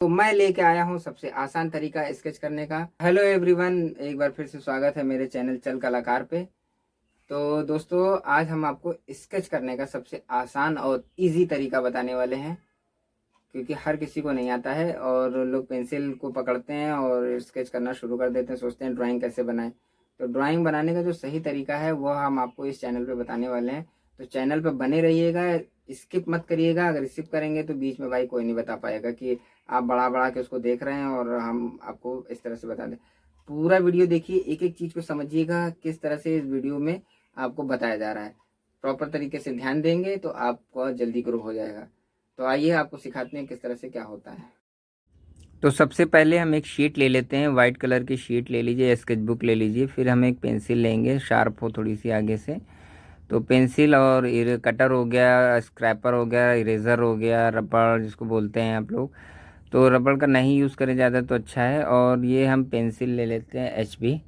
तो मैं लेके आया हूँ सबसे आसान तरीका स्केच करने का। हेलो एवरीवन, एक बार फिर से स्वागत है मेरे चैनल चल कलाकार पे। तो दोस्तों, आज हम आपको स्केच करने का सबसे आसान और इजी तरीका बताने वाले हैं, क्योंकि हर किसी को नहीं आता है और लोग पेंसिल को पकड़ते हैं और स्केच करना शुरू कर देते हैं, सोचते हैं ड्राइंग कैसे बनाएं। तो ड्राइंग बनाने का जो सही तरीका है वो हम आपको इस चैनल पे बताने वाले हैं। तो चैनल पे बने रहिएगा, स्किप मत करिएगा। अगर स्किप करेंगे तो बीच में भाई कोई नहीं बता पाएगा कि आप बढ़ा बढ़ा के उसको देख रहे हैं और हम आपको इस तरह से बता दें। पूरा वीडियो देखिए, एक एक चीज़ को समझिएगा किस तरह से इस वीडियो में आपको बताया जा रहा है। प्रॉपर तरीके से ध्यान देंगे तो आपको जल्दी ग्रो हो जाएगा। तो आइए आपको सिखाते हैं किस तरह से क्या होता है। तो सबसे पहले हम एक शीट ले लेते हैं, वाइट कलर की शीट ले लीजिए, स्केच बुक ले लीजिए। फिर हम एक पेंसिल लेंगे, शार्प हो थोड़ी सी आगे से। तो पेंसिल और कटर हो गया, स्क्रैपर हो गया, इरेज़र हो गया, रबड़ जिसको बोलते हैं आप लोग। तो रबड़ का नहीं यूज़ करें ज़्यादा तो अच्छा है। और ये हम पेंसिल ले लेते हैं HB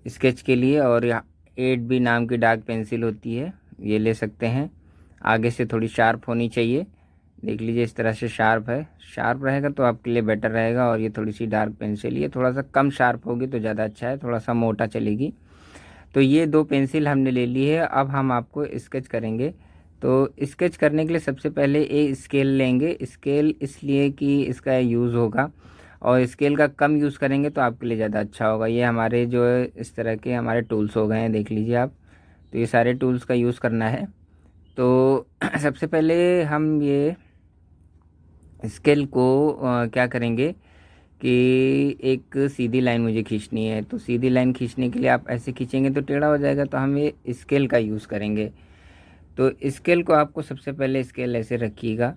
स्केच के लिए, और 8B नाम की डार्क पेंसिल होती है, ये ले सकते हैं। आगे से थोड़ी शार्प होनी चाहिए, देख लीजिए इस तरह से शार्प है। शार्प रहेगा तो आपके लिए बेटर रहेगा। और ये थोड़ी सी डार्क पेंसिल, ये थोड़ा सा कम शार्प होगी तो ज़्यादा अच्छा है, थोड़ा सा मोटा चलेगी। तो ये दो पेंसिल हमने ले ली है। अब हम आपको स्केच करेंगे। तो स्केच करने के लिए सबसे पहले ये स्केल लेंगे। स्केल इसलिए कि इसका यूज़ होगा, और स्केल का कम यूज़ करेंगे तो आपके लिए ज़्यादा अच्छा होगा। ये हमारे जो है इस तरह के हमारे टूल्स हो गए हैं, देख लीजिए आप। तो ये सारे टूल्स का यूज़ करना है। तो सबसे पहले हम ये स्केल को क्या करेंगे कि एक सीधी लाइन मुझे खींचनी है। तो सीधी लाइन खींचने के लिए आप ऐसे खींचेंगे तो टेढ़ा हो जाएगा, तो हम ये स्केल का यूज़ करेंगे। तो स्केल को आपको सबसे पहले स्केल ऐसे रखिएगा,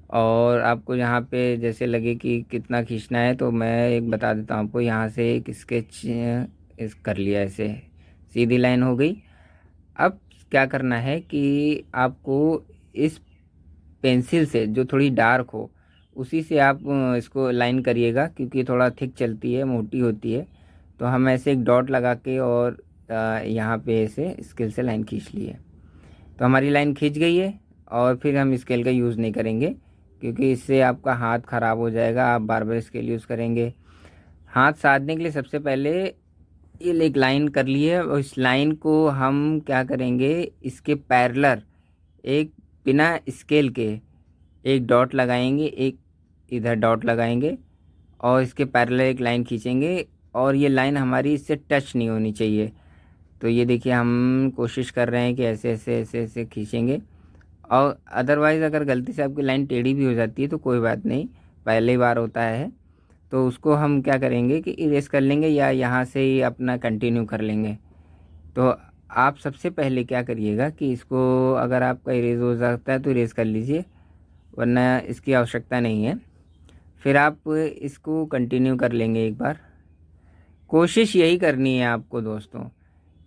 और आपको यहाँ पे जैसे लगे कि कितना खींचना है तो मैं एक बता देता हूँ आपको। यहाँ से एक स्केच इस कर लिया, ऐसे सीधी लाइन हो गई। अब क्या करना है कि आपको इस पेंसिल से जो थोड़ी डार्क हो उसी से आप इसको लाइन करिएगा, क्योंकि थोड़ा थिक चलती है, मोटी होती है। तो हम ऐसे एक डॉट लगा के और यहाँ पे ऐसे स्केल से लाइन खींच लिए। तो हमारी लाइन खींच गई है। और फिर हम स्केल का यूज़ नहीं करेंगे, क्योंकि इससे आपका हाथ ख़राब हो जाएगा। आप बार बार स्केल यूज़ करेंगे। हाथ साधने के लिए सबसे पहले ये एक लाइन कर लिए, और इस लाइन को हम क्या करेंगे, इसके पैरेलल एक बिना स्केल के एक डॉट लगाएंगे, एक इधर डॉट लगाएंगे, और इसके पैरेलल एक लाइन खींचेंगे। और ये लाइन हमारी इससे टच नहीं होनी चाहिए। तो ये देखिए, हम कोशिश कर रहे हैं कि ऐसे ऐसे ऐसे ऐसे खींचेंगे। और अदरवाइज़ अगर गलती से आपकी लाइन टेढ़ी भी हो जाती है तो कोई बात नहीं, पहली बार होता है। तो उसको हम क्या करेंगे कि इरेज कर लेंगे, या यहाँ से ही अपना कंटिन्यू कर लेंगे। तो आप सबसे पहले क्या करिएगा कि इसको, अगर आपका इरेज हो जाता है तो इरेज कर लीजिए, वरना इसकी आवश्यकता नहीं है। फिर आप इसको कंटिन्यू कर लेंगे एक बार। कोशिश यही करनी है आपको दोस्तों,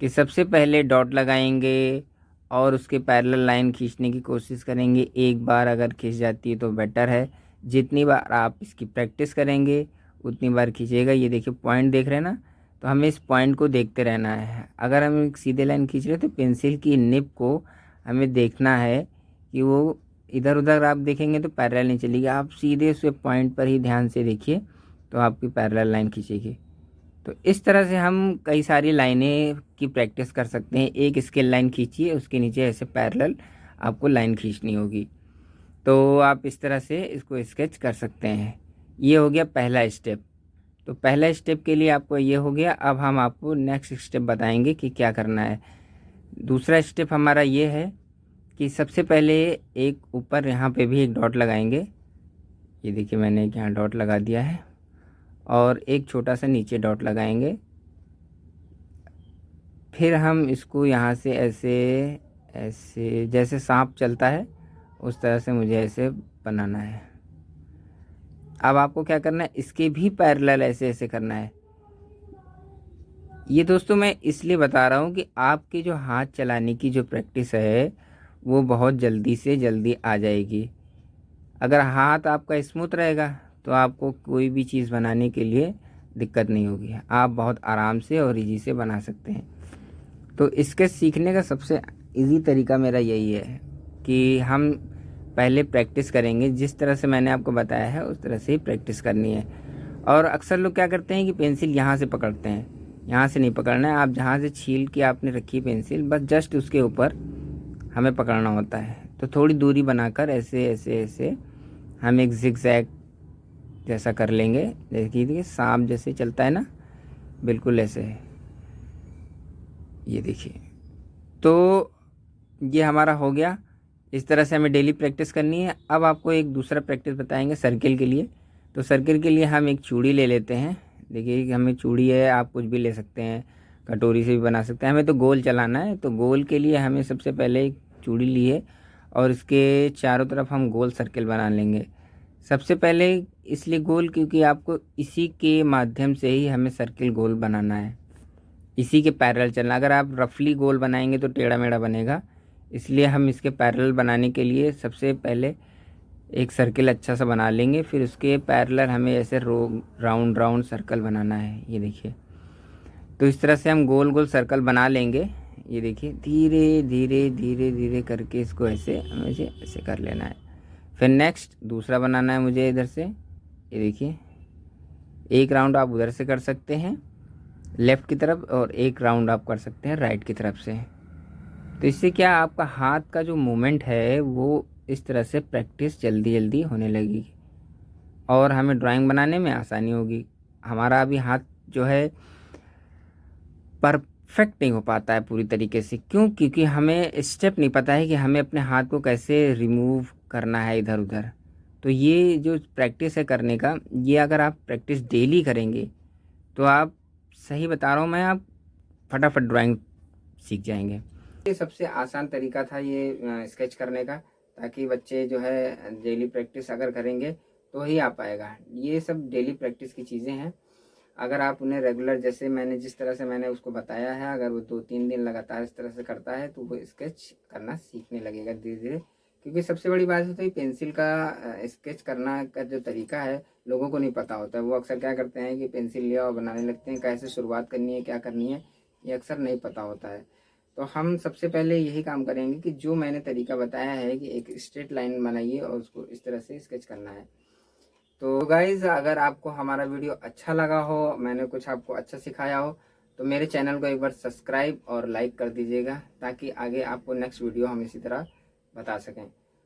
कि सबसे पहले डॉट लगाएंगे और उसके पैरेलल लाइन खींचने की कोशिश करेंगे। एक बार अगर खींच जाती है तो बेटर है। जितनी बार आप इसकी प्रैक्टिस करेंगे उतनी बार खींचेगा। ये देखिए पॉइंट देख रहे हैं ना, तो हमें इस पॉइंट को देखते रहना है। अगर हम एक सीधे लाइन खींच रहे हैं तो पेंसिल की निब को हमें देखना है कि वो इधर उधर आप देखेंगे तो पैरेलल नहीं चलेगी। आप सीधे उस पॉइंट पर ही ध्यान से देखिए तो आपकी पैरेलल लाइन खींचेगी। तो इस तरह से हम कई सारी लाइनें की प्रैक्टिस कर सकते हैं। एक स्केल लाइन खींचिए, उसके नीचे ऐसे पैरेलल आपको लाइन खींचनी होगी। तो आप इस तरह से इसको स्केच कर सकते हैं। ये हो गया पहला स्टेप। तो पहला स्टेप के लिए आपको ये हो गया। अब हम आपको नेक्स्ट स्टेप बताएंगे कि क्या करना है। दूसरा स्टेप हमारा ये है कि सबसे पहले एक ऊपर यहाँ पे भी एक डॉट लगाएंगे। ये देखिए, मैंने एक यहाँ डॉट लगा दिया है, और एक छोटा सा नीचे डॉट लगाएंगे। फिर हम इसको यहाँ से ऐसे ऐसे जैसे सांप चलता है उस तरह से मुझे ऐसे बनाना है। अब आपको क्या करना है, इसके भी पैरेलल ऐसे ऐसे करना है। ये दोस्तों मैं इसलिए बता रहा हूँ कि आपकी जो हाथ चलाने की जो प्रैक्टिस है वो बहुत जल्दी से जल्दी आ जाएगी। अगर हाथ आपका स्मूथ रहेगा तो आपको कोई भी चीज़ बनाने के लिए दिक्कत नहीं होगी। आप बहुत आराम से और इजी से बना सकते हैं। तो इसके सीखने का सबसे इजी तरीका मेरा यही है कि हम पहले प्रैक्टिस करेंगे, जिस तरह से मैंने आपको बताया है उस तरह से ही प्रैक्टिस करनी है। और अक्सर लोग क्या करते हैं कि पेंसिल यहाँ से पकड़ते हैं, यहाँ से नहीं पकड़ना है। आप जहाँ से छील के आपने रखी पेंसिल, बस जस्ट उसके ऊपर हमें पकड़ना होता है। तो थोड़ी दूरी बनाकर ऐसे ऐसे ऐसे हम एक जिगजैग जैसा कर लेंगे। देखिए सांप जैसे चलता है ना, बिल्कुल ऐसे। ये देखिए, तो ये हमारा हो गया। इस तरह से हमें डेली प्रैक्टिस करनी है। अब आपको एक दूसरा प्रैक्टिस बताएंगे सर्किल के लिए। तो सर्किल के लिए हम एक चूड़ी ले लेते हैं। देखिए हमें चूड़ी है, आप कुछ भी ले सकते हैं, कटोरी से भी बना सकते हैं। हमें तो गोल चलाना है, तो गोल के लिए हमें सबसे पहले एक चूड़ी ली है और इसके चारों तरफ हम गोल सर्किल बना लेंगे। सबसे पहले इसलिए गोल क्योंकि आपको इसी के माध्यम से ही हमें सर्किल गोल बनाना है, इसी के पैरेलल चलना। अगर आप रफली गोल बनाएंगे तो टेढ़ा मेढ़ा बनेगा, इसलिए हम इसके पैरेलल बनाने के लिए सबसे पहले एक सर्किल अच्छा सा बना लेंगे, फिर उसके पैरेलल हमें ऐसे राउंड राउंड सर्कल बनाना है। ये देखिए, तो इस तरह से हम गोल गोल सर्कल बना लेंगे। ये देखिए, धीरे धीरे धीरे धीरे करके इसको ऐसे हमें ऐसे कर लेना है। फिर नेक्स्ट दूसरा बनाना है मुझे इधर से। ये देखिए, एक राउंड आप उधर से कर सकते हैं लेफ़्ट की तरफ, और एक राउंड आप कर सकते हैं राइट की तरफ से। तो इससे क्या आपका हाथ का जो मूवमेंट है वो इस तरह से प्रैक्टिस जल्दी जल्दी होने लगेगी और हमें ड्राइंग बनाने में आसानी होगी। हमारा अभी हाथ जो है परफेक्ट नहीं हो पाता है पूरी तरीके से। क्यों? क्योंकि हमें स्टेप नहीं पता है कि हमें अपने हाथ को कैसे रिमूव करना है इधर उधर। तो ये जो प्रैक्टिस है करने का, ये अगर आप प्रैक्टिस डेली करेंगे तो आप, सही बता रहा हूँ मैं, आप फटाफट ड्राइंग सीख जाएंगे। ये सबसे आसान तरीका था ये स्केच करने का, ताकि बच्चे जो है डेली प्रैक्टिस अगर करेंगे तो ही आ पाएगा। ये सब डेली प्रैक्टिस की चीज़ें हैं। अगर आप उन्हें रेगुलर, जैसे मैंने जिस तरह से मैंने उसको बताया है, अगर वो 2-3 दिन लगातार इस तरह से करता है तो वो स्केच करना सीखने लगेगा धीरे धीरे। क्योंकि सबसे बड़ी बात होती है पेंसिल का स्केच करना का जो तरीका है लोगों को नहीं पता होता है। वो अक्सर क्या करते हैं कि पेंसिल लिया और बनाने लगते हैं, कैसे शुरुआत करनी है, क्या करनी है, ये अक्सर नहीं पता होता है। तो हम सबसे पहले यही काम करेंगे कि जो मैंने तरीका बताया है कि एक स्ट्रेट लाइन बनाइए और उसको इस तरह से स्केच करना है। तो गाइज़, अगर आपको हमारा वीडियो अच्छा लगा हो, मैंने कुछ आपको अच्छा सिखाया हो, तो मेरे चैनल को एक बार सब्सक्राइब और लाइक कर दीजिएगा, ताकि आगे आपको नेक्स्ट वीडियो हम इसी तरह बता सकें।